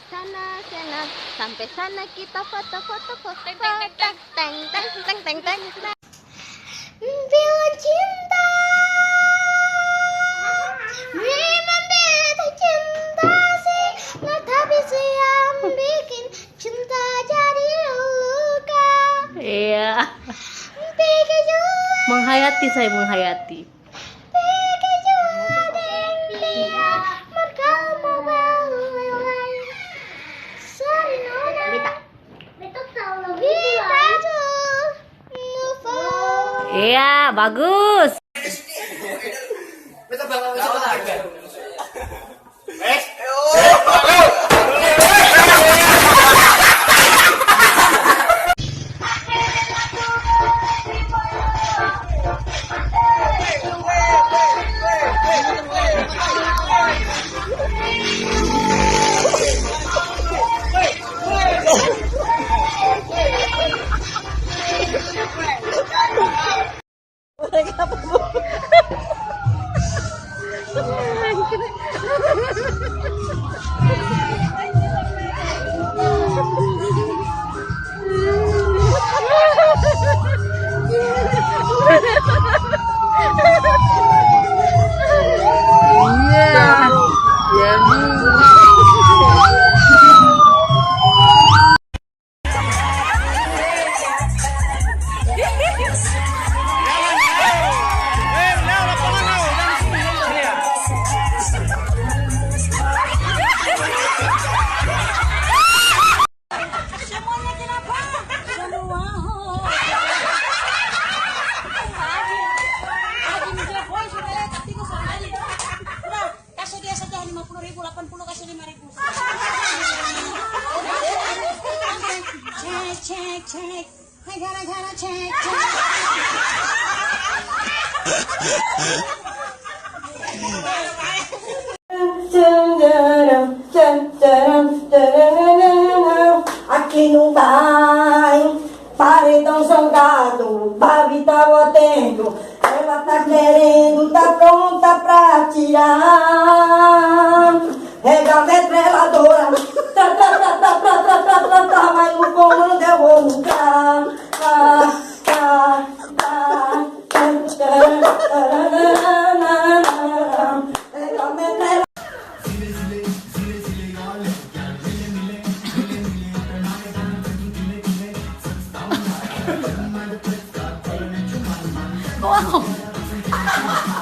sana sana, sampai sana kita foto-foto Teng, teng, teng, teng. teng teng teng teng teng teng. Bila cinta memang beda cinta sih, nah tapi yang bikin cinta jadi luka. Iya. Pikir juga, Menghayati, saya menghayati. pikir juga dia berkamu belai. Sarina Beta tahu kita tuh move on. Iya, bagus. Cek, I gotta check. Aqui não vai, paredão salgado, Babi tá batendo, ela tá querendo, tá pronta pra tirar. Pega a metralhadora, mas no comando eu vou mudar. Pega a metralhadora. Wow.